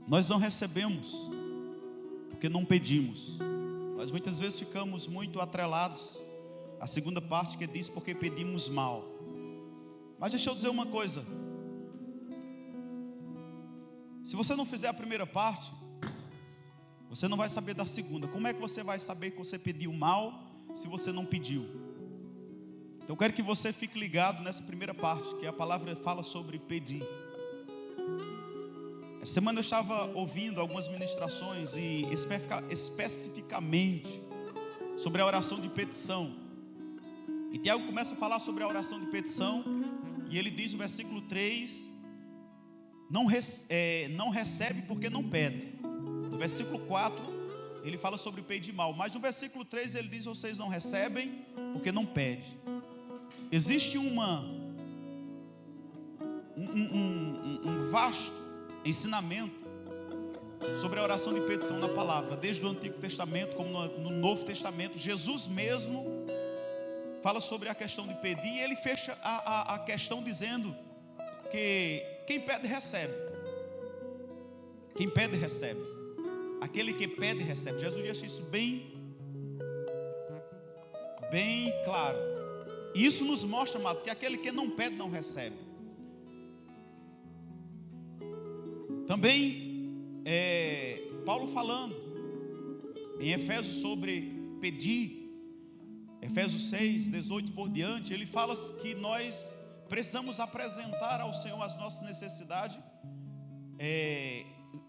Nós não recebemos porque não pedimos. Nós muitas vezes ficamos muito atrelados à segunda parte que diz porque pedimos mal. Mas deixa eu dizer uma coisa: se você não fizer a primeira parte, você não vai saber da segunda. Como é que você vai saber que você pediu mal se você não pediu? Então eu quero que você fique ligado nessa primeira parte, que a palavra fala sobre pedir. Essa semana eu estava ouvindo algumas ministrações e especificamente sobre a oração de petição. E Tiago começa a falar sobre a oração de petição e ele diz no versículo 3, não recebe porque não pede. No versículo 4 ele fala sobre pedir mal, mas no versículo 3 ele diz: vocês não recebem porque não pedem. Existe um vasto ensinamento sobre a oração de petição na palavra, desde o Antigo Testamento como no Novo Testamento. Jesus mesmo fala sobre a questão de pedir, e ele fecha a questão dizendo que quem pede recebe. Quem pede recebe. Aquele que pede recebe. Jesus deixa isso bem claro. E isso nos mostra, amados, que aquele que não pede não recebe. Também Paulo falando em Efésios sobre pedir, Efésios 6, 18 por diante, ele fala que nós precisamos apresentar ao Senhor as nossas necessidades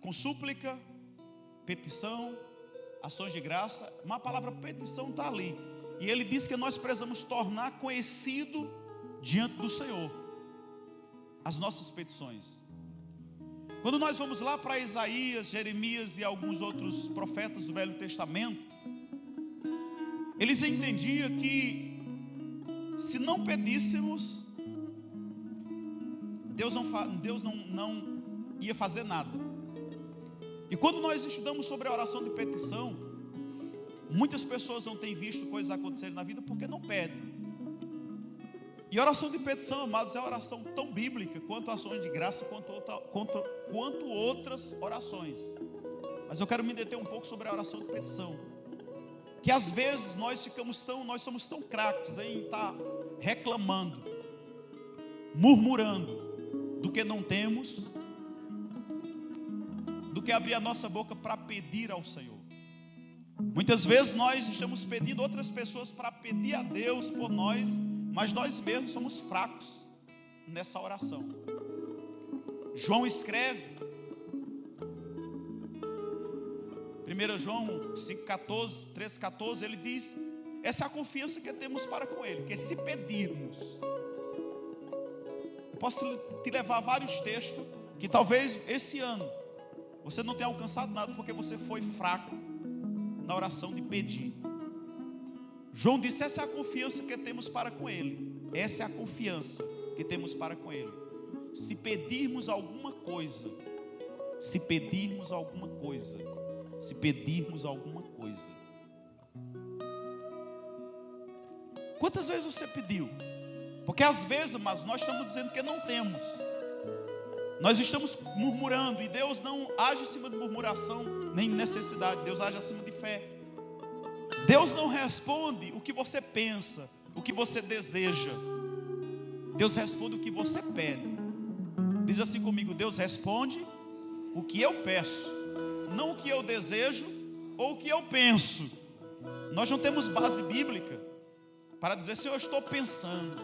com súplica, petição, ações de graça. Uma palavra petição está ali. E ele diz que nós precisamos tornar conhecido diante do Senhor as nossas petições. Quando nós vamos lá para Isaías, Jeremias e alguns outros profetas do Velho Testamento, eles entendiam que se não pedíssemos, Deus não ia fazer nada. E quando nós estudamos sobre a oração de petição, muitas pessoas não têm visto coisas acontecerem na vida porque não pedem. E a oração de petição, amados, é uma oração tão bíblica quanto ações de graça, quanto outras orações. Mas eu quero me deter um pouco sobre a oração de petição, que às vezes nós somos tão craques em estar reclamando, murmurando do que não temos, do que abrir a nossa boca para pedir ao Senhor. Muitas vezes nós estamos pedindo outras pessoas para pedir a Deus por nós, mas nós mesmos somos fracos nessa oração. João escreve, 1 João 5,14, 3,14, ele diz: essa é a confiança que temos para com Ele, que se pedirmos. Eu posso te levar a vários textos que talvez esse ano você não tenha alcançado nada porque você foi fraco na oração de pedir. João disse: essa é a confiança que temos para com Ele. Essa é a confiança que temos para com Ele. Se pedirmos alguma coisa, se pedirmos alguma coisa, se pedirmos alguma coisa. Quantas vezes você pediu? Porque às vezes, mas nós estamos dizendo que não temos. Nós estamos murmurando, e Deus não age em cima de murmuração, nem necessidade. Deus age acima de fé. Deus não responde o que você pensa, o que você deseja. Deus responde o que você pede. Diz assim comigo: Deus responde o que eu peço, não o que eu desejo ou o que eu penso. Nós não temos base bíblica para dizer se eu estou pensando,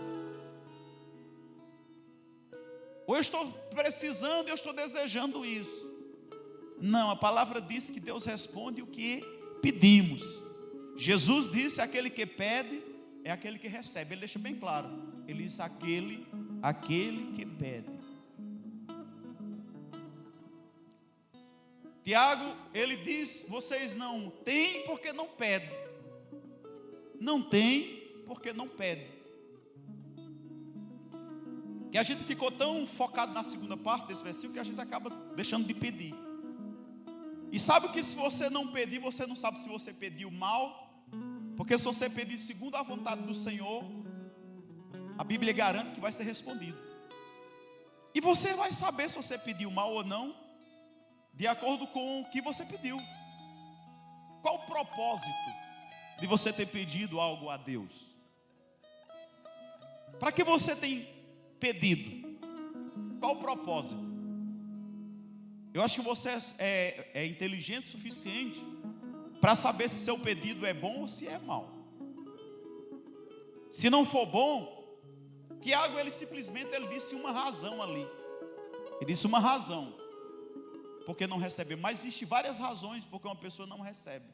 ou eu estou precisando, eu estou desejando isso. Não, a palavra diz que Deus responde o que pedimos. Jesus disse: aquele que pede é aquele que recebe. Ele deixa bem claro. Ele diz: aquele que pede. Tiago, ele diz: vocês não têm porque não pedem. Não tem porque não pedem. Que a gente ficou tão focado na segunda parte desse versículo que a gente acaba deixando de pedir. E sabe que se você não pedir, você não sabe se você pediu mal, porque se você pedir segundo a vontade do Senhor, a Bíblia garante que vai ser respondido. E você vai saber se você pediu mal ou não de acordo com o que você pediu. Qual o propósito de você ter pedido algo a Deus? Para que você tem pedido? Qual o propósito? Eu acho que você é inteligente o suficiente para saber se seu pedido é bom ou se é mau. Se não for bom, Tiago, ele disse uma razão ali. Ele disse uma razão porque não recebe. Mas existem várias razões porque uma pessoa não recebe.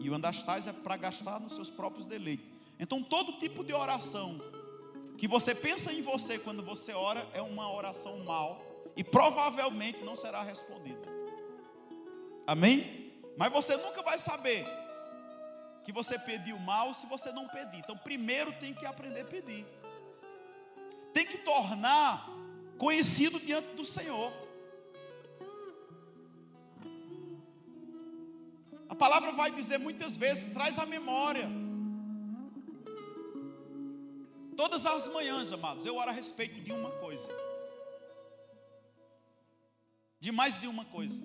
E o das tais é para gastar nos seus próprios deleites. Então todo tipo de oração que você pensa em você quando você ora é uma oração mal e provavelmente não será respondida. Amém? Mas você nunca vai saber que você pediu mal se você não pedir. Então primeiro tem que aprender a pedir. Tem que tornar conhecido diante do Senhor. A palavra vai dizer muitas vezes, traz à memória. Todas as manhãs, amados, eu oro a respeito de uma coisa. De mais de uma coisa.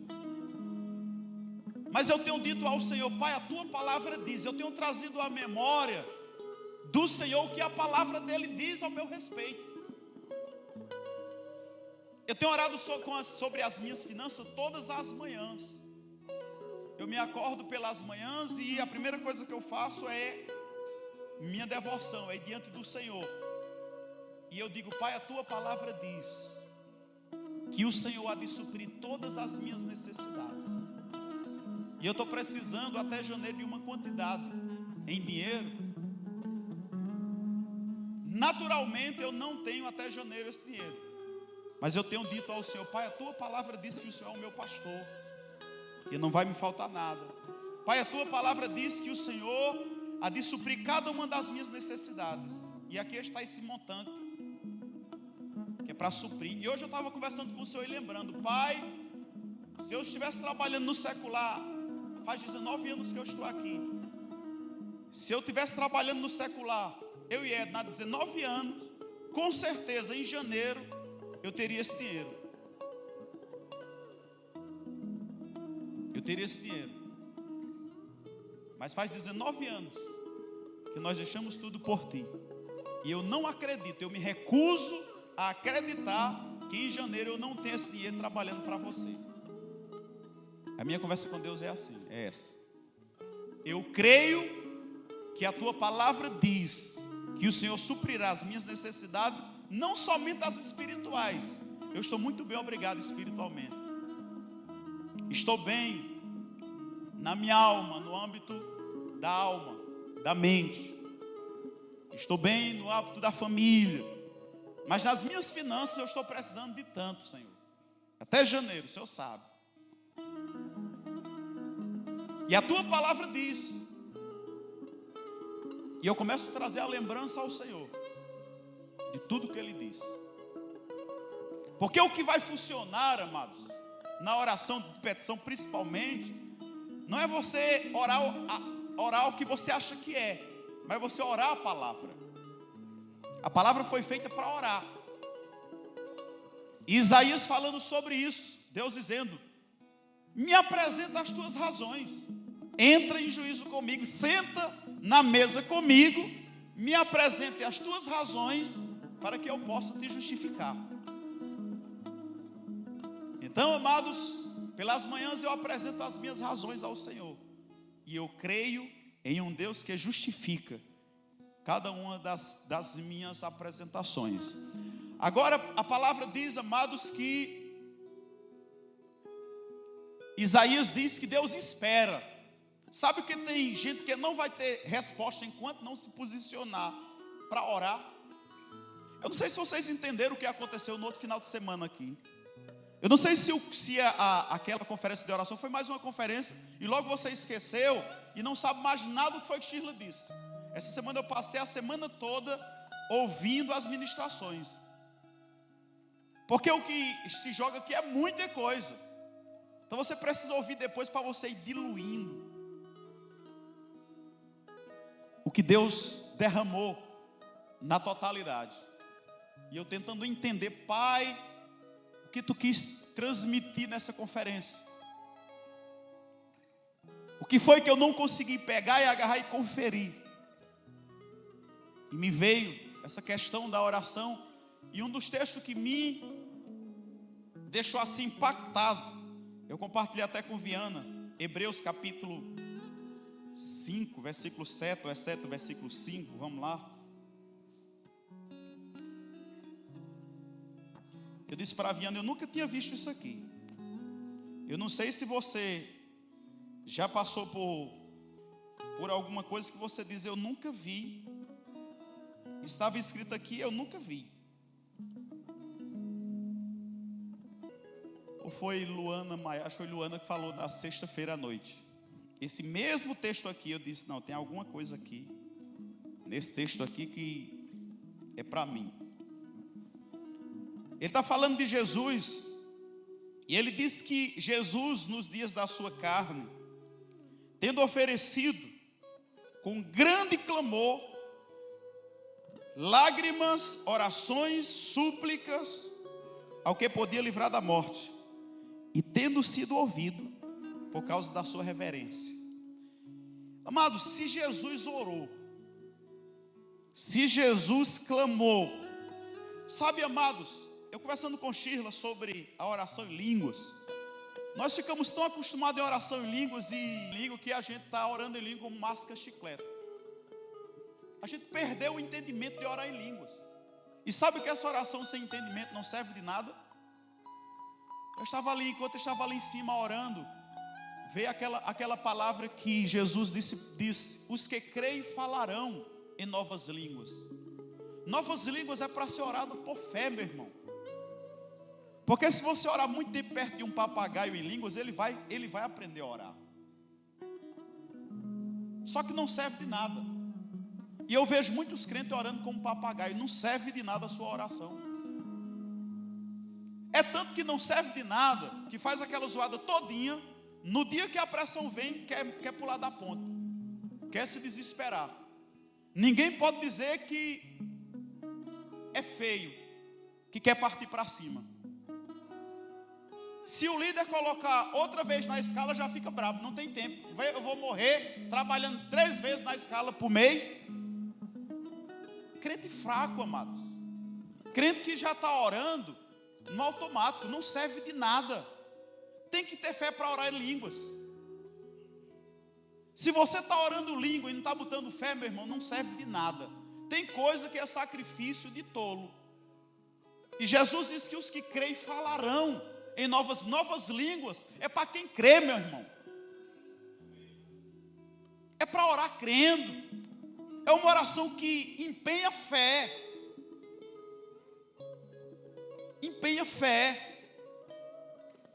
Mas eu tenho dito ao Senhor, Pai, a tua palavra diz. Eu tenho trazido à memória do Senhor o que a palavra dele diz ao meu respeito. Eu tenho orado sobre as minhas finanças todas as manhãs. Eu me acordo pelas manhãs e a primeira coisa que eu faço é minha devoção, é diante do Senhor. E eu digo, Pai, a tua palavra diz que o Senhor há de suprir todas as minhas necessidades. E eu estou precisando até janeiro de uma quantidade em dinheiro. Naturalmente eu não tenho até janeiro esse dinheiro. Mas eu tenho dito ao Senhor, Pai, a tua palavra diz que o Senhor é o meu pastor, que não vai me faltar nada. Pai, a tua palavra diz que o Senhor há de suprir cada uma das minhas necessidades. E aqui está esse montante, que é para suprir. E hoje eu estava conversando com o Senhor e lembrando, Pai, se eu estivesse trabalhando no secular, faz 19 anos que eu estou aqui. Se eu estivesse trabalhando no secular, eu e Edna, há 19 anos, com certeza em janeiro, eu teria esse dinheiro. Eu teria esse dinheiro. Mas faz 19 anos que nós deixamos tudo por ti. E eu não acredito, eu me recuso a acreditar que em janeiro eu não tenho esse dinheiro trabalhando para você. A minha conversa com Deus é assim, é essa. Eu creio que a tua palavra diz que o Senhor suprirá as minhas necessidades, não somente as espirituais. Eu estou muito bem, obrigado espiritualmente. Estou bem na minha alma, no âmbito da alma, da mente. Estou bem no âmbito da família. Mas nas minhas finanças eu estou precisando de tanto, Senhor. Até janeiro, o Senhor sabe. E a tua palavra diz. E eu começo a trazer a lembrança ao Senhor de tudo que Ele diz. Porque o que vai funcionar, amados, na oração de petição principalmente, não é você orar o que você acha que é, mas você orar a palavra. A palavra foi feita para orar. E Isaías falando sobre isso, Deus dizendo, me apresenta as tuas razões, entra em juízo comigo, senta na mesa comigo, me apresente as tuas razões, para que eu possa te justificar. Então, amados, pelas manhãs eu apresento as minhas razões ao Senhor, e eu creio em um Deus que justifica cada uma das minhas apresentações. Agora a palavra diz, amados, que Isaías diz que Deus espera. Sabe que tem gente que não vai ter resposta enquanto não se posicionar para orar? Eu não sei se vocês entenderam o que aconteceu no outro final de semana aqui. Eu não sei se aquela conferência de oração foi mais uma conferência e logo você esqueceu e não sabe mais nada do que foi que Shirley disse. Essa semana eu passei a semana toda ouvindo as ministrações. Porque o que se joga aqui é muita coisa. Então você precisa ouvir depois para você ir diluindo o que Deus derramou na totalidade. E eu tentando entender, Pai, o que tu quis transmitir nessa conferência? O que foi que eu não consegui pegar e agarrar e conferir? E me veio essa questão da oração, e um dos textos que me deixou assim impactado, eu compartilhei até com Viana, Hebreus capítulo 5, versículo 7, ou é 7, versículo 5, vamos lá. Eu disse para a Viana, eu nunca tinha visto isso aqui. Eu não sei se você já passou por alguma coisa que você diz, eu nunca vi. Estava escrito aqui, eu nunca vi. Ou foi Luana Maia, acho que foi Luana que falou na sexta-feira à noite. Esse mesmo texto aqui, eu disse, não, tem alguma coisa aqui, nesse texto aqui que é para mim. Ele está falando de Jesus, e ele diz que Jesus, nos dias da sua carne, tendo oferecido com grande clamor, lágrimas, orações, súplicas, ao que podia livrar da morte, e tendo sido ouvido, por causa da sua reverência. Amados, se Jesus orou, se Jesus clamou, sabe, amados, eu conversando com Shirla sobre a oração em línguas, nós ficamos tão acostumados em oração em línguas e língua que a gente está orando em língua como masca chiclete. A gente perdeu o entendimento de orar em línguas. E sabe que essa oração sem entendimento não serve de nada? Enquanto eu estava ali em cima orando, veio aquela palavra que Jesus disse, os que creem falarão em novas línguas. Novas línguas é para ser orado por fé, meu irmão. Porque se você orar muito tempo perto de um papagaio em línguas, ele vai aprender a orar. Só que não serve de nada. E eu vejo muitos crentes orando como papagaio, não serve de nada a sua oração. É tanto que não serve de nada, que faz aquela zoada todinha, no dia que a pressão vem, quer pular da ponta, quer se desesperar. Ninguém pode dizer que é feio, que quer partir para cima. Se o líder colocar outra vez na escala, já fica bravo, não tem tempo. Eu vou morrer trabalhando 3 vezes na escala por mês. Crente fraco, amados. Crente que já está orando no automático, não serve de nada. Tem que ter fé para orar em línguas. Se você está orando língua e não está botando fé, meu irmão, não serve de nada. Tem coisa que é sacrifício de tolo. E Jesus diz que os que creem falarão em novas línguas. É para quem crê, meu irmão. É para orar crendo. É uma oração que empenha fé. Empenha fé.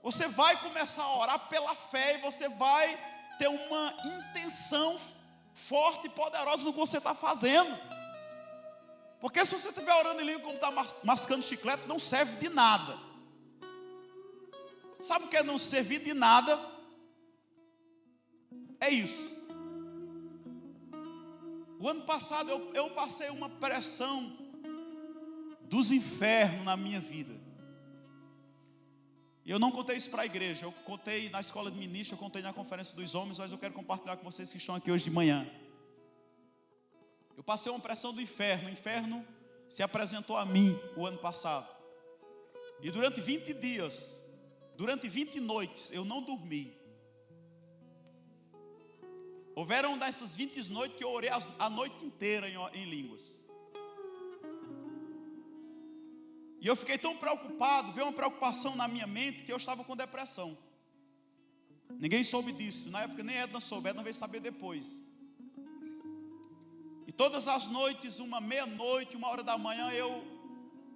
Você vai começar a orar pela fé e você vai ter uma intenção forte e poderosa no que você está fazendo. Porque se você estiver orando em língua como está mascando chiclete, não serve de nada. Sabe o que é não servir de nada? É isso. O ano passado eu passei uma pressão dos infernos na minha vida. E eu não contei isso para a igreja, eu contei na escola de ministro, eu contei na conferência dos homens, mas eu quero compartilhar com vocês que estão aqui hoje de manhã. Eu passei uma pressão do inferno, o inferno se apresentou a mim o ano passado. E durante 20 dias, durante 20 noites, eu não dormi. Houveram dessas 20 noites que eu orei a noite inteira em línguas. E eu fiquei tão preocupado, veio uma preocupação na minha mente, que eu estava com depressão. Ninguém soube disso, na época nem Edna soube, Edna veio saber depois. E todas as noites, meia-noite, 1h da manhã, eu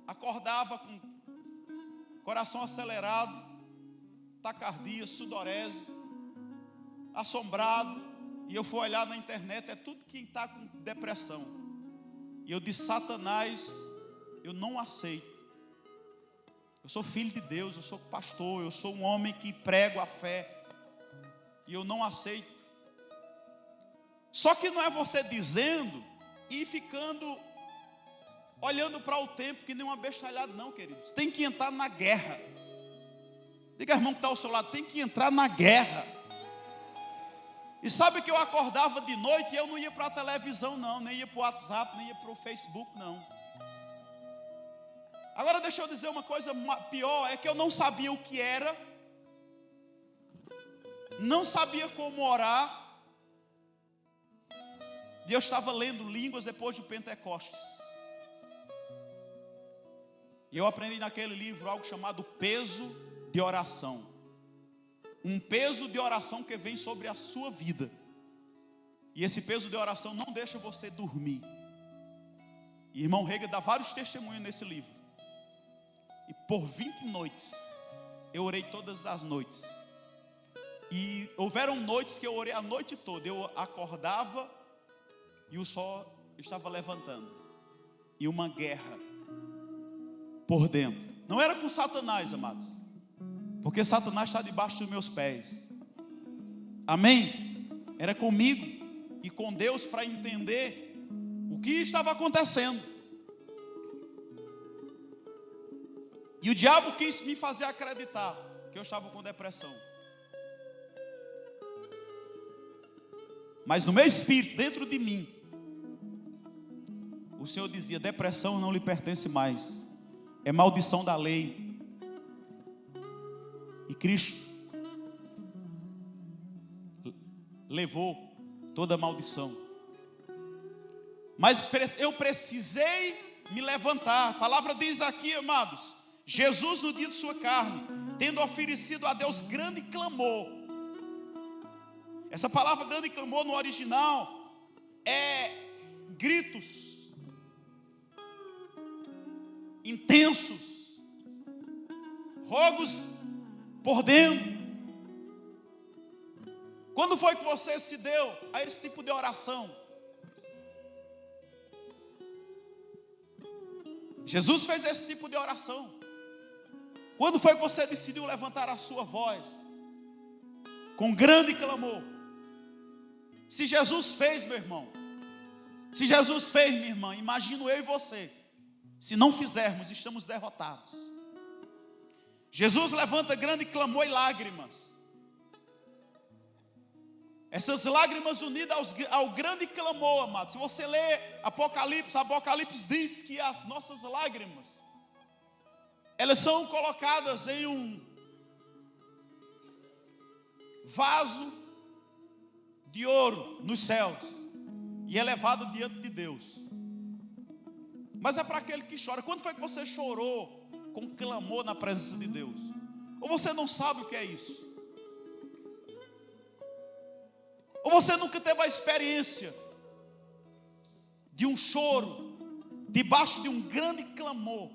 acordava com coração acelerado, taquicardia, sudorese, assombrado. E eu fui olhar na internet, é tudo quem está com depressão. E eu disse, Satanás, eu não aceito. Eu sou filho de Deus, eu sou pastor, eu sou um homem que prego a fé. E eu não aceito. Só que não é você dizendo e ficando olhando para o tempo que nem uma bestalhada, não, queridos. Tem que entrar na guerra. Diga, irmão, que está ao seu lado, tem que entrar na guerra. E sabe que eu acordava de noite e eu não ia para a televisão não, nem ia para o WhatsApp, nem ia para o Facebook não. Agora deixa eu dizer uma coisa pior, é que eu não sabia o que era, não sabia como orar, e eu estava lendo línguas depois do Pentecostes. E eu aprendi naquele livro algo chamado peso de oração. Um peso de oração que vem sobre a sua vida. E esse peso de oração não deixa você dormir. E irmão Rega dá vários testemunhos nesse livro. E por 20 noites, eu orei todas as noites. E houveram noites que eu orei a noite toda. Eu acordava e o sol estava levantando. E uma guerra por dentro. Não era com Satanás, amados. Porque Satanás está debaixo dos meus pés. Amém? Era comigo e com Deus para entender o que estava acontecendo. E o diabo quis me fazer acreditar que eu estava com depressão. Mas no meu espírito, dentro de mim, o Senhor dizia: depressão não lhe pertence mais. É maldição da lei. E Cristo levou toda a maldição. Mas eu precisei me levantar. A palavra diz aqui, amados, Jesus no dia de sua carne, tendo oferecido a Deus grande clamor. Essa palavra grande clamor no original é gritos intensos, rogos por dentro. Quando foi que você se deu a esse tipo de oração? Jesus fez esse tipo de oração. Quando foi que você decidiu levantar a sua voz com grande clamor? Se Jesus fez, meu irmão, se Jesus fez, minha irmã, imagino eu e você. Se não fizermos, estamos derrotados. Jesus levanta grande clamor e lágrimas. Essas lágrimas unidas ao grande clamor, amado. Se você ler Apocalipse diz que as nossas lágrimas, elas são colocadas em um vaso de ouro nos céus e é levado diante de Deus. Mas é para aquele que chora. Quando foi que você chorou com clamor na presença de Deus? Ou você não sabe o que é isso? Ou você nunca teve a experiência de um choro debaixo de um grande clamor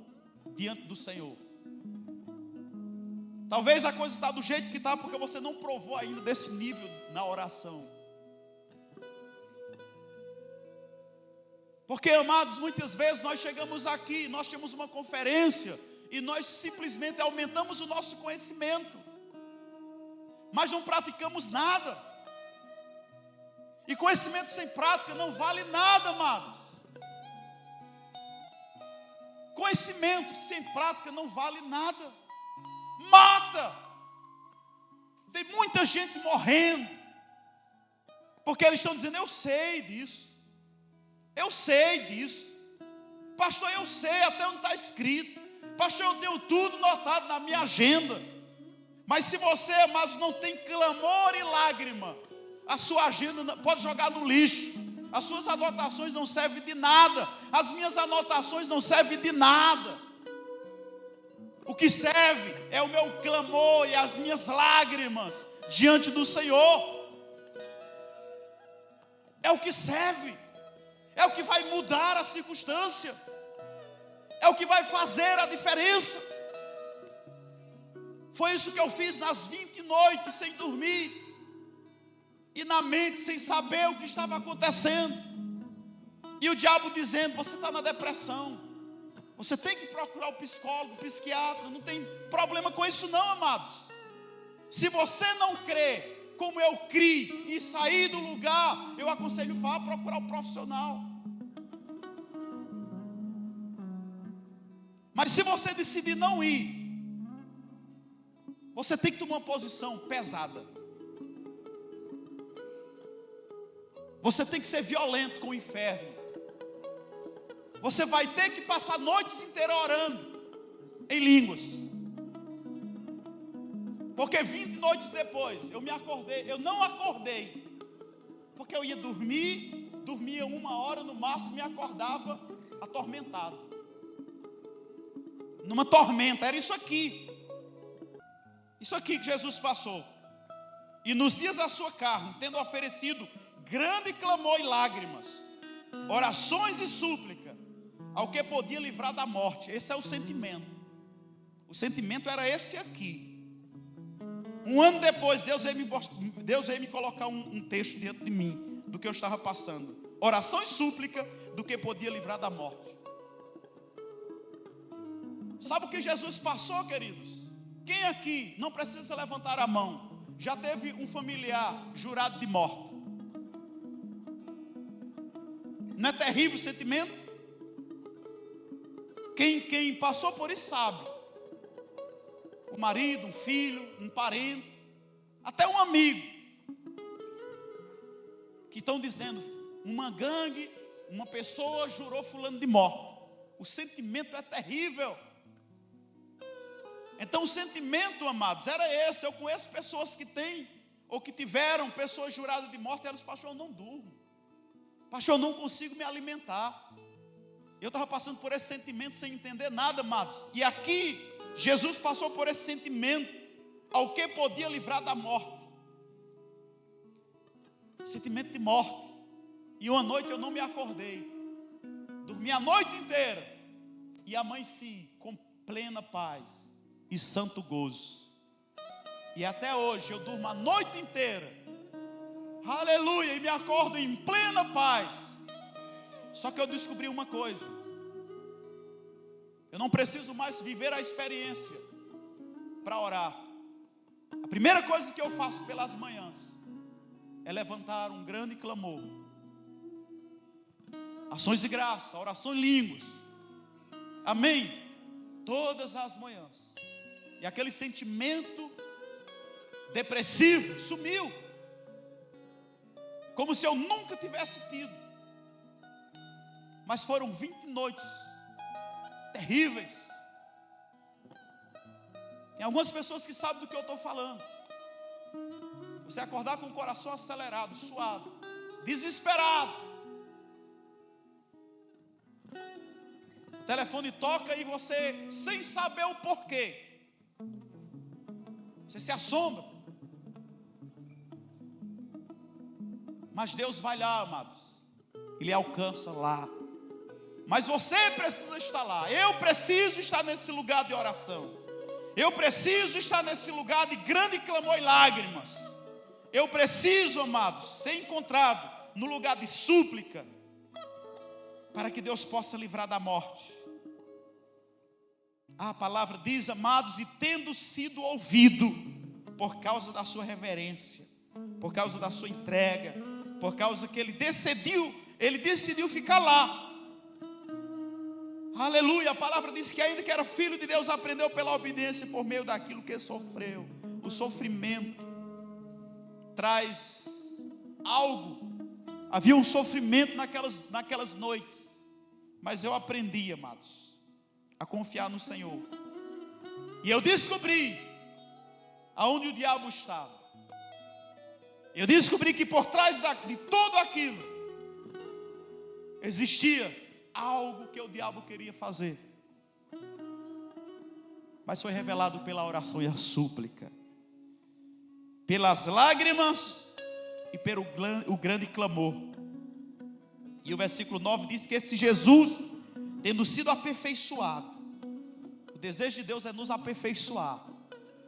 diante do Senhor? Talvez a coisa está do jeito que está porque você não provou ainda desse nível na oração. Porque, amados, muitas vezes nós chegamos aqui, nós temos uma conferência e nós simplesmente aumentamos o nosso conhecimento, mas não praticamos nada. E conhecimento sem prática não vale nada, amados. Conhecimento sem prática não vale nada. Mata. Tem muita gente morrendo porque eles estão dizendo: eu sei disso, eu sei disso, pastor, eu sei até onde está escrito, pastor, eu tenho tudo notado na minha agenda. Mas se você, amados, não tem clamor e lágrima, a sua agenda pode jogar no lixo. As suas anotações não servem de nada. As minhas anotações não servem de nada. O que serve é o meu clamor e as minhas lágrimas diante do Senhor. É o que serve. É o que vai mudar a circunstância. É o que vai fazer a diferença. Foi isso que eu fiz nas 20 noites sem dormir. E na mente sem saber o que estava acontecendo. E o diabo dizendo: você está na depressão, você tem que procurar o psicólogo, o psiquiatra. Não tem problema com isso não, amados. Se você não crê como eu criei e sair do lugar, eu aconselho, vá procurar o profissional. Mas se você decidir não ir, Você tem que tomar uma posição pesada. Você tem que ser violento com o inferno. Você vai ter que passar noites inteiras orando em línguas. Porque 20 noites depois eu não acordei. Porque eu ia dormir, dormia 1 hora no máximo e acordava atormentado. Numa tormenta, era isso aqui. Isso aqui que Jesus passou. E nos dias da sua carne, tendo oferecido grande clamor e lágrimas, orações e súplica, ao que podia livrar da morte. Esse é o sentimento. O sentimento era esse aqui. 1 ano depois, Deus veio me colocar um texto diante de mim, do que eu estava passando. Oração e súplica, do que podia livrar da morte. Sabe o que Jesus passou, queridos? Quem aqui, não precisa levantar a mão, já teve um familiar jurado de morte? Não é terrível o sentimento? Quem passou por isso sabe. Um marido, um filho, um parente, até um amigo, que estão dizendo, uma gangue, uma pessoa jurou fulano de morte. O sentimento é terrível. Então o sentimento, amados, era esse. Eu conheço pessoas que têm, ou que tiveram pessoas juradas de morte, e elas, pastor, eu não durmo. Pastor, eu não consigo me alimentar. Eu estava passando por esse sentimento sem entender nada, amados. E aqui, Jesus passou por esse sentimento, ao que podia livrar da morte. Sentimento de morte. E uma noite eu não me acordei. Dormi a noite inteira. E amanheci com plena paz e santo gozo. E até hoje eu durmo a noite inteira. Aleluia, e me acordo em plena paz. Só que eu descobri uma coisa: eu não preciso mais viver a experiência para orar. A primeira coisa que eu faço pelas manhãs é levantar um grande clamor, ações de graça, oração em línguas, amém, todas as manhãs. E aquele sentimento depressivo sumiu, como se eu nunca tivesse tido. Mas foram 20 noites terríveis. Tem algumas pessoas que sabem do que eu estou falando. Você acordar com o coração acelerado, suado, desesperado. O telefone toca e você, sem saber o porquê, você se assombra. Mas Deus vai lá, amados. Ele alcança lá. Mas você precisa estar lá. Eu preciso estar nesse lugar de oração. Eu preciso estar nesse lugar de grande clamor e lágrimas. Eu preciso, amados, ser encontrado no lugar de súplica, para que Deus possa livrar da morte. A palavra diz, amados, e tendo sido ouvido, por causa da sua reverência, por causa da sua entrega, por causa que ele decidiu ficar lá. Aleluia, a palavra diz que ainda que era filho de Deus, aprendeu pela obediência por meio daquilo que sofreu. O sofrimento traz algo. Havia um sofrimento naquelas noites, mas eu aprendi, amados, a confiar no Senhor. E eu descobri aonde o diabo estava. Eu descobri que por trás de tudo aquilo existia algo que o diabo queria fazer, mas foi revelado pela oração e a súplica, pelas lágrimas e pelo o grande clamor. E o versículo 9 diz que esse Jesus, tendo sido aperfeiçoado, o desejo de Deus é nos aperfeiçoar,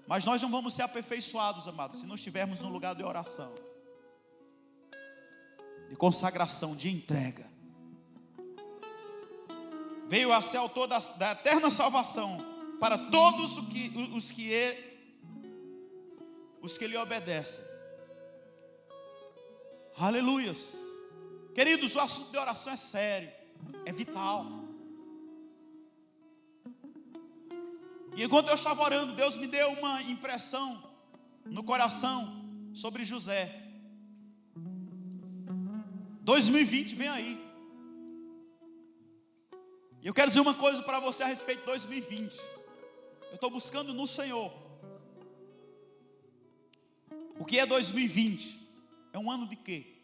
mas nós não vamos ser aperfeiçoados, amados, se não estivermos no lugar de oração, de consagração, de entrega. Veio a ser autor da eterna salvação para todos os que lhe obedecem. Aleluias. Queridos, o assunto de oração é sério, é vital. E enquanto eu estava orando, Deus me deu uma impressão no coração sobre José. 2020 vem aí. E eu quero dizer uma coisa para você a respeito de 2020. Eu estou buscando no Senhor. O que é 2020? É um ano de quê?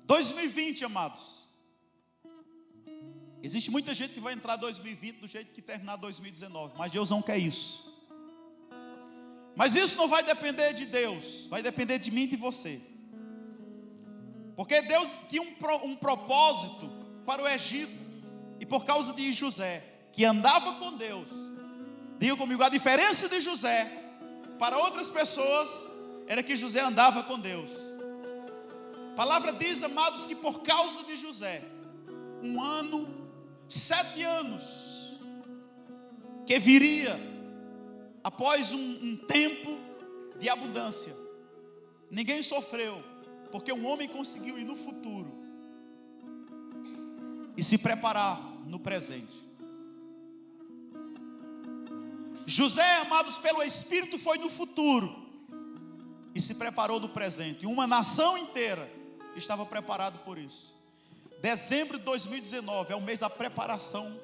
(2020), amados. Existe muita gente que vai entrar 2020 do jeito que terminar 2019, mas Deus não quer isso. Mas isso não vai depender de Deus, vai depender de mim e de você. Porque Deus tinha um propósito para o Egito, e por causa de José, que andava com Deus. Diga comigo, a diferença de José para outras pessoas era que José andava com Deus. A palavra diz, amados, que por causa de José, 1 ano, 7 anos, que viria após um tempo de abundância, ninguém sofreu, porque um homem conseguiu ir no futuro e se preparar no presente. José, amados pelo Espírito, foi no futuro e se preparou no presente. Uma nação inteira estava preparada por isso. Dezembro de 2019 é o mês da preparação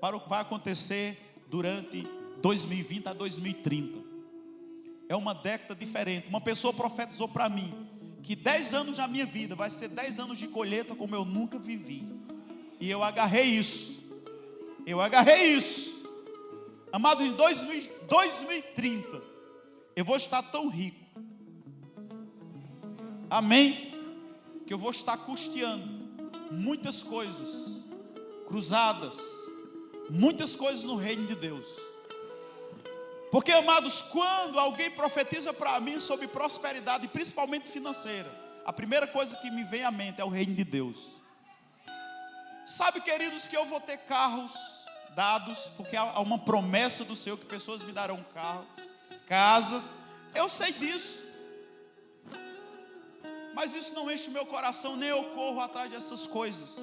para o que vai acontecer durante 2020 a 2030. É uma década diferente. Uma pessoa profetizou para mim que 10 anos na minha vida vai ser 10 anos de colheita como eu nunca vivi. E eu agarrei isso. Amado, em 2030 eu vou estar tão rico, amém, que eu vou estar custeando muitas coisas cruzadas, muitas coisas no reino de Deus. Porque, amados, quando alguém profetiza para mim sobre prosperidade, principalmente financeira, a primeira coisa que me vem à mente é o reino de Deus. Sabe, queridos, que eu vou ter carros dados, porque há uma promessa do Senhor que pessoas me darão carros, casas. Eu sei disso, mas isso não enche o meu coração, nem eu corro atrás dessas coisas.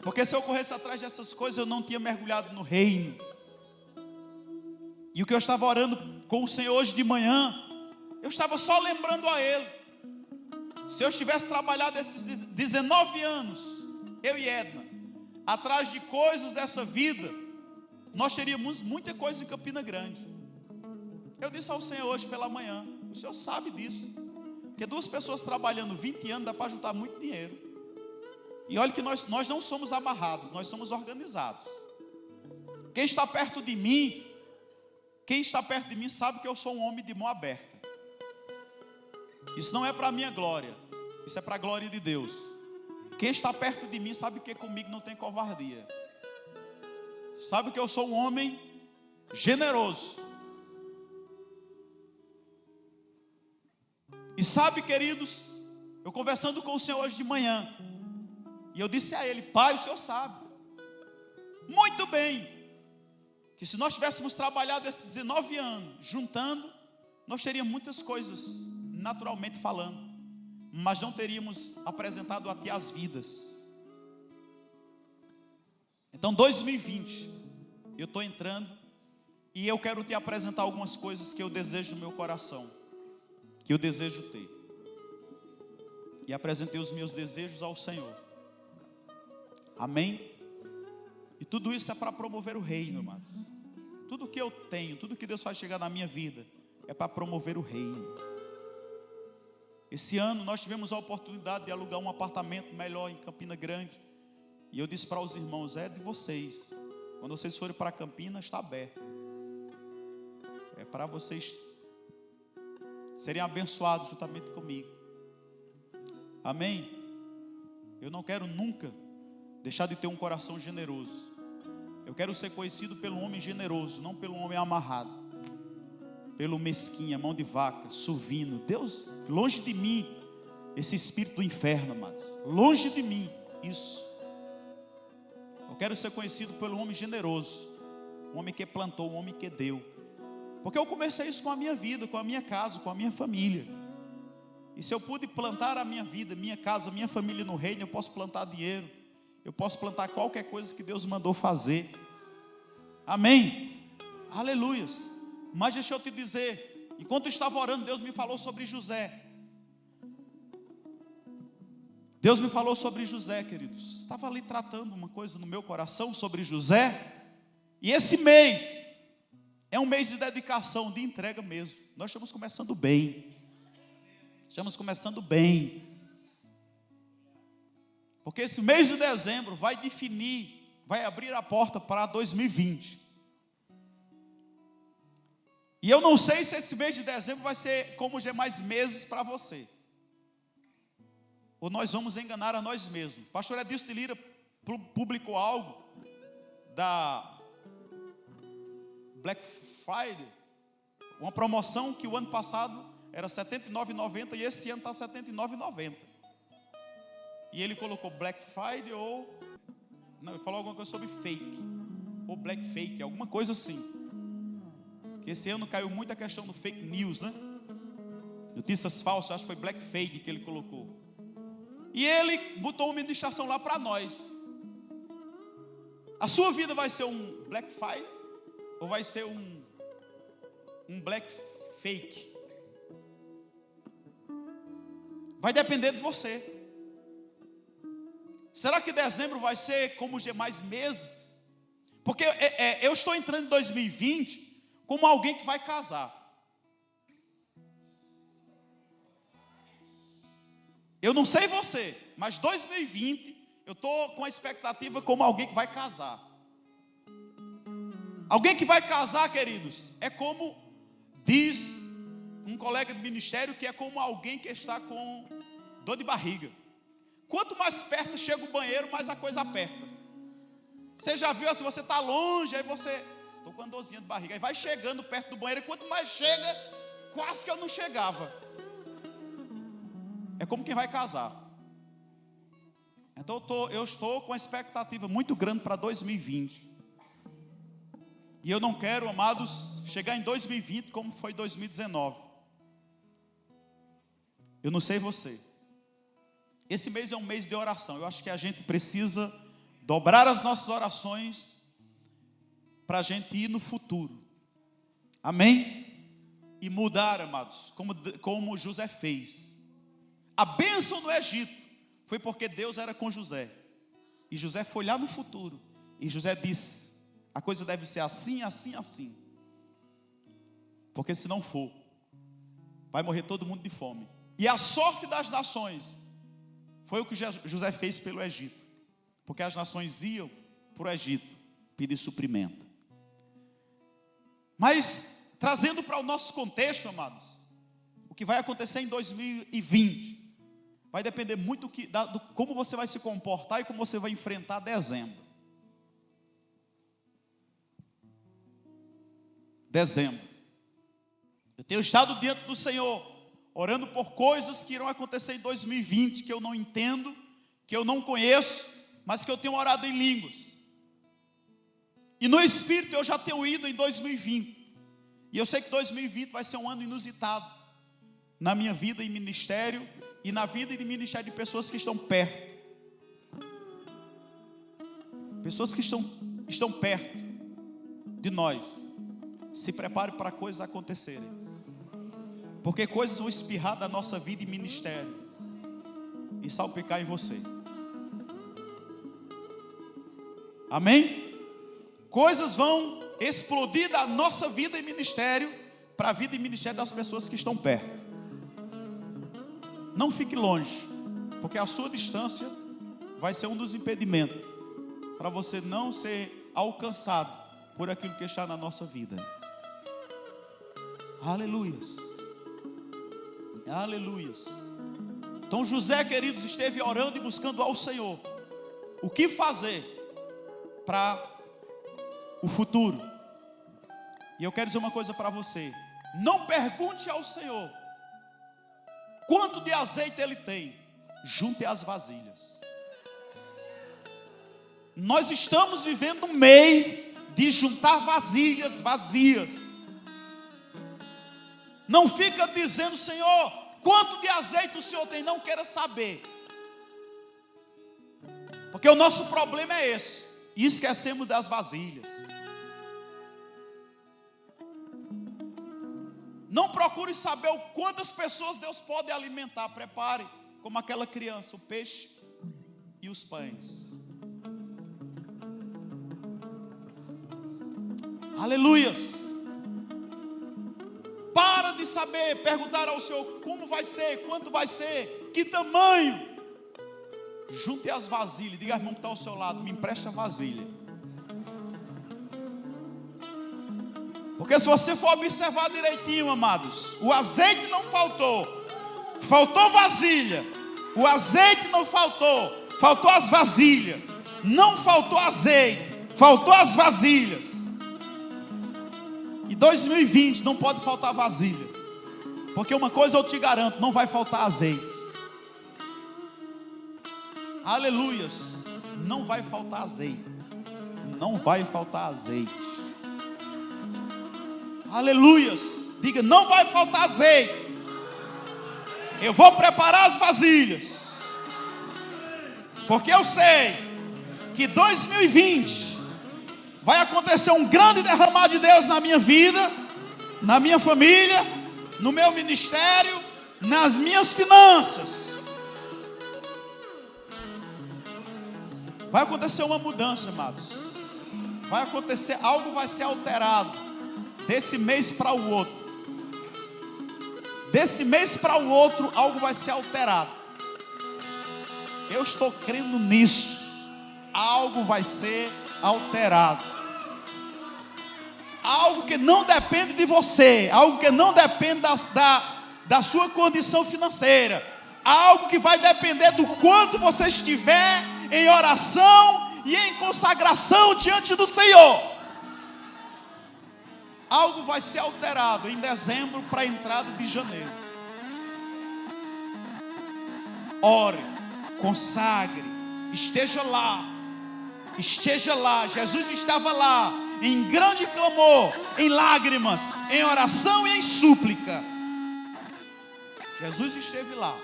Porque se eu corresse atrás dessas coisas, eu não tinha mergulhado no reino. E o que eu estava orando com o Senhor hoje de manhã, eu estava só lembrando a Ele. Se eu tivesse trabalhado esses 19 anos, eu e Edna, atrás de coisas dessa vida, nós teríamos muita coisa em Campina Grande. Eu disse ao Senhor hoje pela manhã, o Senhor sabe disso, porque 2 pessoas trabalhando 20 anos dá para juntar muito dinheiro. E olha que nós não somos amarrados, nós somos organizados. Quem está perto de mim sabe que eu sou um homem de mão aberta. Isso não é para a minha glória, isso é para a glória de Deus. Quem está perto de mim sabe que comigo não tem covardia. Sabe que eu sou um homem generoso. E sabe, queridos, eu conversando com o Senhor hoje de manhã, e eu disse a Ele, Pai, o Senhor sabe muito bem que se nós tivéssemos trabalhado esses 19 anos juntando, nós teríamos muitas coisas, naturalmente falando, mas não teríamos apresentado a Ti as vidas. Então 2020 eu estou entrando e eu quero te apresentar algumas coisas que eu desejo no meu coração, que eu desejo ter. E apresentei os meus desejos ao Senhor, amém? E tudo isso é para promover o reino, amados. Tudo que eu tenho, tudo que Deus faz chegar na minha vida é para promover o reino. Esse ano nós tivemos a oportunidade de alugar um apartamento melhor em Campina Grande. E eu disse para os irmãos, é de vocês. Quando vocês forem para Campinas, está aberto. É para vocês serem abençoados juntamente comigo. Amém? Eu não quero nunca deixar de ter um coração generoso. Eu quero ser conhecido pelo homem generoso, não pelo homem amarrado, pelo mesquinho, mão de vaca, suvino. Deus, longe de mim esse espírito do inferno, amados. Longe de mim isso. Eu quero ser conhecido pelo homem generoso, um homem que plantou, um homem que deu. Porque eu comecei isso com a minha vida, com a minha casa, com a minha família. E se eu pude plantar a minha vida, minha casa, minha família no reino, eu posso plantar dinheiro, eu posso plantar qualquer coisa que Deus mandou fazer. Amém? Aleluias. Mas deixa eu te dizer, enquanto eu estava orando, Deus me falou sobre José. Deus me falou sobre José, queridos. Estava ali tratando uma coisa no meu coração sobre José. E esse mês é um mês de dedicação, de entrega mesmo. Nós estamos começando bem. Estamos começando bem. Porque esse mês de dezembro vai definir, vai abrir a porta para 2020. E eu não sei se esse mês de dezembro vai ser como os demais meses para você. Ou nós vamos enganar a nós mesmos. O pastor Edilson de Lira publicou algo da Black Friday, uma promoção que o ano passado era R$ 79,90 e esse ano está R$ 79,90. E ele colocou Black Friday ou... Não, ele falou alguma coisa sobre fake, ou Black Fake, alguma coisa assim. Que esse ano caiu muito a questão do fake news, né? Notícias falsas, acho que foi Black Fake que ele colocou. E ele botou uma ministração lá para nós. A sua vida vai ser um Black Friday ou vai ser um Black Fake? Vai depender de você. Será que dezembro vai ser como os demais meses? Porque eu estou entrando em 2020 como alguém que vai casar. Eu não sei você, mas 2020 eu estou com a expectativa como alguém que vai casar. Alguém que vai casar, queridos, é como diz um colega de ministério, que é como alguém que está com dor de barriga. Quanto mais perto chega o banheiro, mais a coisa aperta. Você já viu, se você está longe, aí você, estou com uma dorzinha de barriga, aí vai chegando perto do banheiro, e quanto mais chega, quase que eu não chegava. É como quem vai casar. Então eu estou com uma expectativa muito grande para 2020. E eu não quero, amados, chegar em 2020 como foi 2019. Eu não sei você. Esse mês é um mês de oração. Eu acho que a gente precisa dobrar as nossas orações para a gente ir no futuro. Amém? E mudar, amados, como José fez. A bênção do Egito foi porque Deus era com José. E José foi lá no futuro. E José disse: a coisa deve ser assim, assim, assim. Porque se não for, vai morrer todo mundo de fome. E a sorte das nações foi o que José fez pelo Egito. Porque as nações iam para o Egito pedir suprimento. Mas, trazendo para o nosso contexto, amados, o que vai acontecer em 2020 vai depender muito do como você vai se comportar e como você vai enfrentar dezembro. Dezembro. Eu tenho estado diante do Senhor, orando por coisas que irão acontecer em 2020, que eu não entendo, que eu não conheço, mas que eu tenho orado em línguas. E no Espírito eu já tenho ido em 2020. E eu sei que 2020 vai ser um ano inusitado na minha vida em ministério e na vida e ministério de pessoas que estão perto. Pessoas que estão perto de nós. Se prepare para coisas acontecerem. Porque coisas vão espirrar da nossa vida e ministério e salpicar em você. Amém? Coisas vão explodir da nossa vida e ministério para a vida e ministério das pessoas que estão perto. Não fique longe, porque a sua distância vai ser um dos impedimentos para você não ser alcançado por aquilo que está na nossa vida. Aleluias. Aleluias. Então José, queridos, esteve orando e buscando ao Senhor o que fazer para o futuro. E eu quero dizer uma coisa para você: não pergunte ao Senhor quanto de azeite Ele tem, junte as vasilhas. Nós estamos vivendo um mês de juntar vasilhas vazias. Não fica dizendo: Senhor, Quanto de azeite o Senhor tem? Não queira saber. Porque o nosso problema é esse. E esquecemos das vasilhas. Não procure saber o quantas pessoas Deus pode alimentar. Prepare, como aquela criança, o peixe e os pães. Aleluias. Para de saber, perguntar ao Senhor como vai ser, quanto vai ser, que tamanho. Junte as vasilhas. Diga ao irmão que está ao seu lado, me empresta a vasilha. Porque se você for observar direitinho, amados, o azeite não faltou. Faltou vasilha. O azeite não faltou. Faltou as vasilhas. Não faltou azeite. Faltou as vasilhas. E 2020 não pode faltar vasilha. Porque uma coisa eu te garanto, não vai faltar azeite. Aleluias. Não vai faltar azeite. Não vai faltar azeite. Aleluias. Diga, não vai faltar azeite. Eu vou preparar as vasilhas. Porque eu sei que 2020 vai acontecer um grande derramar de Deus na minha vida, na minha família, no meu ministério, nas minhas finanças. Vai acontecer uma mudança, amados. Vai acontecer, algo vai ser alterado desse mês para o outro. Desse mês para o outro, algo vai ser alterado. Eu estou crendo nisso. Algo vai ser alterado. Algo que não depende de você. Algo que não depende da sua condição financeira. Algo que vai depender do quanto você estiver em oração e em consagração diante do Senhor. Algo vai ser alterado em dezembro para a entrada de janeiro. Ore, consagre, esteja lá. Esteja lá. Jesus estava lá, em grande clamor, em lágrimas, em oração e em súplica. Jesus esteve lá.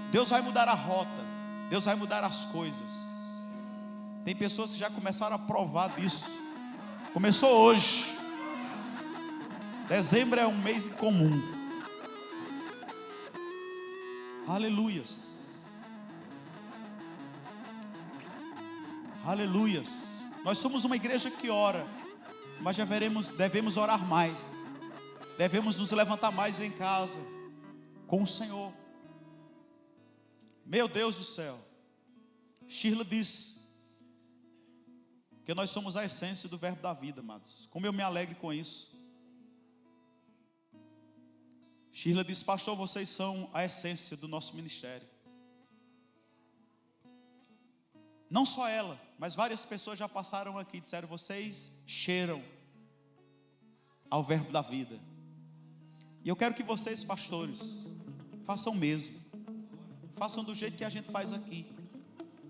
Deus vai mudar a rota. Deus vai mudar as coisas. Tem pessoas que já começaram a provar disso. Começou hoje. Dezembro é um mês incomum. Aleluias. Aleluias. Nós somos uma igreja que ora, mas devemos orar mais. Devemos nos levantar mais em casa com o Senhor. Meu Deus do céu. Shirley disse que nós somos a essência do verbo da vida, amados. Como eu me alegro com isso. Shirley disse, pastor, vocês são a essência do nosso ministério. Não só ela, mas várias pessoas já passaram aqui e disseram, vocês cheiram ao verbo da vida. E eu quero que vocês, pastores, façam o mesmo. Façam do jeito que a gente faz aqui.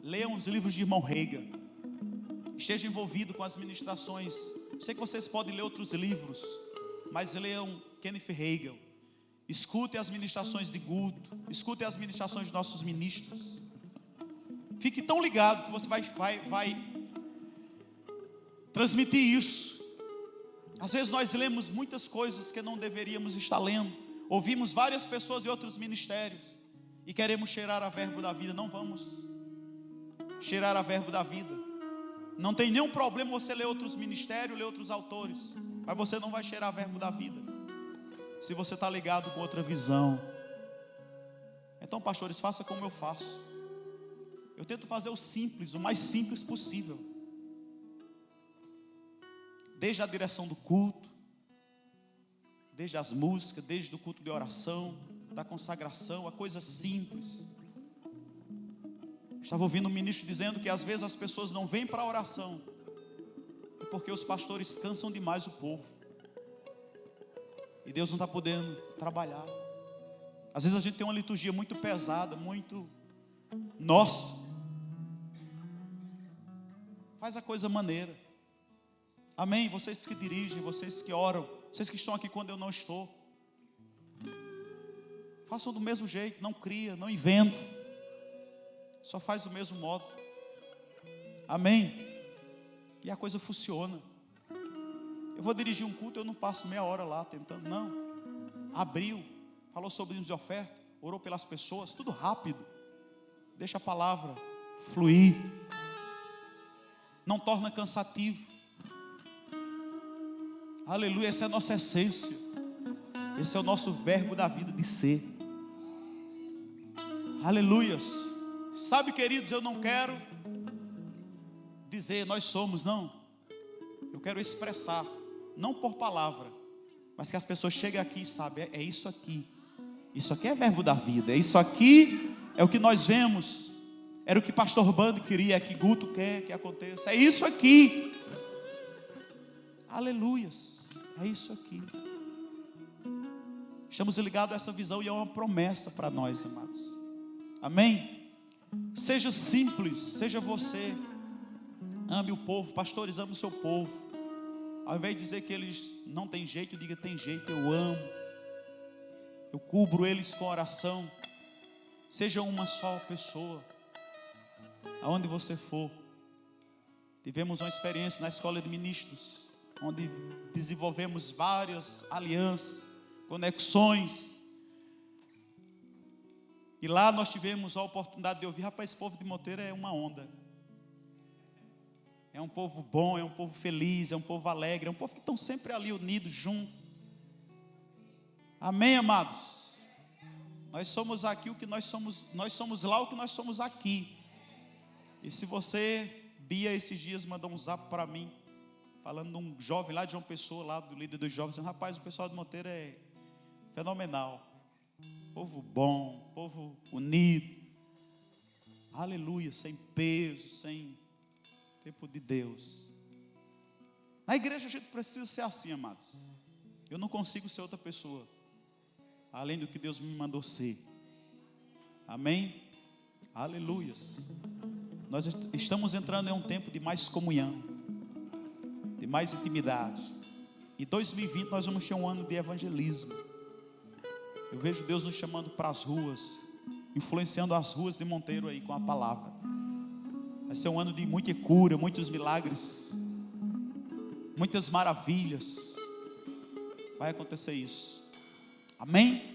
Leiam os livros de irmão Reagan. Esteja envolvido com as ministrações. Sei que vocês podem ler outros livros, mas leiam Kenneth Hagin. Escutem as ministrações de Guto. Escutem as ministrações de nossos ministros. Fique tão ligado que você vai transmitir isso. Às vezes nós lemos muitas coisas que não deveríamos estar lendo. Ouvimos várias pessoas de outros ministérios e queremos cheirar a verbo da vida. Não vamos cheirar a verbo da vida. Não tem nenhum problema você ler outros ministérios, ler outros autores, mas você não vai cheirar a verbo da vida se você está ligado com outra visão. Então, pastores, faça como eu faço. Eu tento fazer o simples, o mais simples possível. Desde a direção do culto, desde as músicas, desde o culto de oração, da consagração, a coisa simples. Estava ouvindo um ministro dizendo que às vezes as pessoas não vêm para a oração, é porque os pastores cansam demais o povo. E Deus não está podendo trabalhar. Às vezes a gente tem uma liturgia muito pesada, muito nossa. Faz a coisa maneira. Amém? Vocês que dirigem, vocês que oram, vocês que estão aqui quando eu não estou. Façam do mesmo jeito, não cria, não inventa. Só faz do mesmo modo. Amém? E a coisa funciona. Eu vou dirigir um culto, eu não passo meia hora lá tentando, não. Abriu, falou sobre os de oferta, orou pelas pessoas, tudo rápido. Deixa a palavra fluir. Não torna cansativo. Aleluia, essa é a nossa essência. Esse é o nosso verbo da vida de ser. Aleluias. Sabe, queridos, eu não quero dizer nós somos, não. Eu quero expressar, não por palavra, mas que as pessoas cheguem aqui e saibam, é isso aqui. Isso aqui é verbo da vida. É isso aqui, é o que nós vemos. Era o que pastor Bando queria, que Guto quer que aconteça. É isso aqui. Aleluias. É isso aqui. Estamos ligados a essa visão e é uma promessa para nós, amados. Amém? Seja simples, seja você. Ame o povo, pastores, ame o seu povo. Ao invés de dizer que eles não têm jeito, diga tem jeito, eu amo. Eu cubro eles com oração. Seja uma só pessoa. Aonde você for. Tivemos uma experiência na escola de ministros, onde desenvolvemos várias alianças, conexões. E lá nós tivemos a oportunidade de ouvir, rapaz, esse povo de Monteiro é uma onda. É um povo bom, é um povo feliz, é um povo alegre, é um povo que estão sempre ali unidos, juntos. Amém, amados? Nós somos aqui o que nós somos lá o que nós somos aqui. E se você, Bia, esses dias mandou um zap para mim, falando de um jovem lá de João Pessoa, lá do líder dos jovens, dizendo, rapaz, o pessoal de Monteiro é fenomenal. Povo bom, povo unido. Aleluia, sem peso, sem tempo de Deus. Na igreja a gente precisa ser assim, amados. Eu não consigo ser outra pessoa, além do que Deus me mandou ser. Amém? Aleluias. Nós estamos entrando em um tempo de mais comunhão, de mais intimidade. Em 2020 nós vamos ter um ano de evangelismo. Eu vejo Deus nos chamando para as ruas, influenciando as ruas de Monteiro aí com a palavra. Vai ser um ano de muita cura, muitos milagres, muitas maravilhas. Vai acontecer isso. Amém?